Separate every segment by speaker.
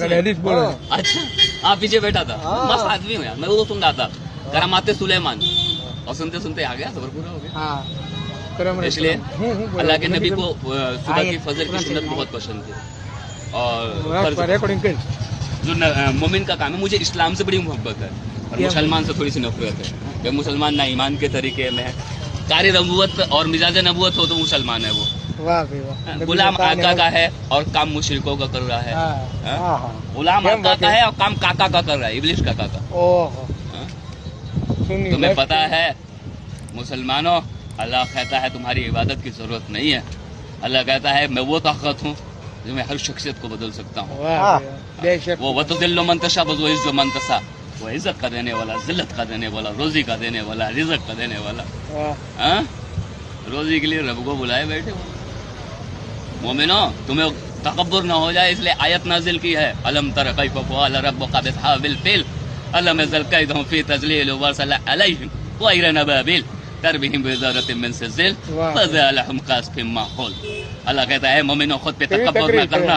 Speaker 1: हदीस बोलो।
Speaker 2: अच्छा, आप पीछे बैठा था, मस्त आदमी हो यार, मैं वो सुन रहा था करामाते सुलेमान, और सुनते सुनते आ गया, सबर पूरा हो गया।
Speaker 1: हाँ,
Speaker 2: इसलिए अल्लाह के नबी को सुबह की फजर की सुन्नत बहुत पसंद थी, और
Speaker 1: रिकॉर्डिंग कर।
Speaker 2: जो मोमिन का काम है, मुझे इस्लाम से बड़ी मोहब्बत है और मुसलमान से थोड़ी सी नफरत है कि मुसलमान ना ईमान के तरीके में है, कारी नबूवत और मिजाज नबूवत हो तो मुसलमान है वो,
Speaker 1: वाह भाई वाह।
Speaker 2: गुलाम आका का है और काम मुशरिकों का कर रहा है, गुलाम आका का है और काम काका का कर रहा है, इब्लिस का काका।
Speaker 1: ओहो,
Speaker 2: तुम्हें पता है मुसलमानों, अल्लाह कहता है तुम्हारी इबादत की जरूरत नहीं है, अल्लाह कहता है मैं वो ताकत हूँ जो मैं हर शख्सियत को बदल सकता हूँ, वो वतुदिल्लु मन तशा व तुइज़्ज़ु मन तशा, वो इज्जत का देने वाला, जिल्लत का देने वाला, रोजी का देने वाला, रिज़्क़ का देने वाला। रोजी के लिए रब को बुलाए बैठे हो। मोमिनो, तुम्हें तकब्बुर न हो जाए इसलिए आयत नाजिल की है, अलम तर कैफ़ फ़अल रब्बुका बिअस्हाबिल फ़ील अलम यज़ल कैदहुम फ़ी तज़लील व अरसला अलैहिम तयरन अबाबिल तरमीहिम बिहिजारतिन मिन सिज्जिल फ़जअलहुम कअस्फिन माक़ूल। अल्लाह कहता है मोमिनो, खुद पे तकब्बुर न करना।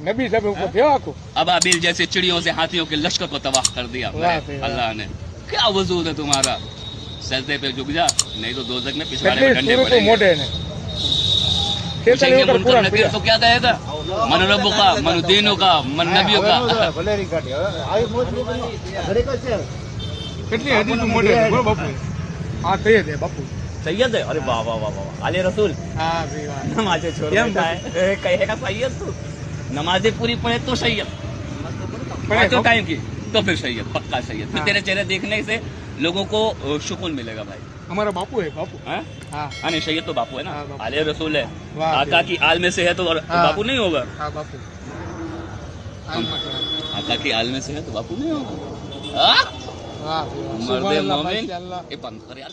Speaker 1: नबी सब ऊपर थे आपको,
Speaker 2: अबाबिल जैसे चिड़ियों से हाथियों के लश्कर को तबाह कर दिया अल्लाह ने। क्या वजूद है तुम्हारा, सजदे पे झुक जा, नहीं तो दोज़ख में पिछवाड़े में डंडे पड़ेंगे। पूछेंगे मुनकर नकीर तो क्या कहेगा, मन रब्बुका, मन दीनुका, मन नबियुका।
Speaker 1: कितनी हदीस मोटे है बोलो बापू। हाँ सैयद है बापू,
Speaker 2: सैयद है, अरे वाह वाह वाह वाह, आले रसूल।
Speaker 1: हाँ भाई वाह,
Speaker 2: नमाज़ें छोड़ बैठा है, कहेगा सैयद तू, नमाज़ें पूरी पढ़े तो सैयद, पाँचों टाइम की तो फिर सैयद, पक्का सैयद। फिर तेरे चेहरे देखने से लोगों को सुकून मिलेगा भाई।
Speaker 1: हमारा बापू है बापू।
Speaker 2: हाँ
Speaker 1: हाँ
Speaker 2: नहीं, सैयद तो बापू है ना,
Speaker 1: हाँ, बापू।
Speaker 2: आले रसूल है,
Speaker 1: वाह,
Speaker 2: आका की आल में से है तो बापू नहीं होगा।
Speaker 1: हाँ बापू,
Speaker 2: आका की आल में से है तो बापू नहीं होगा।
Speaker 1: वाह
Speaker 2: मर्दे मोमिन, ये बंद कर यार।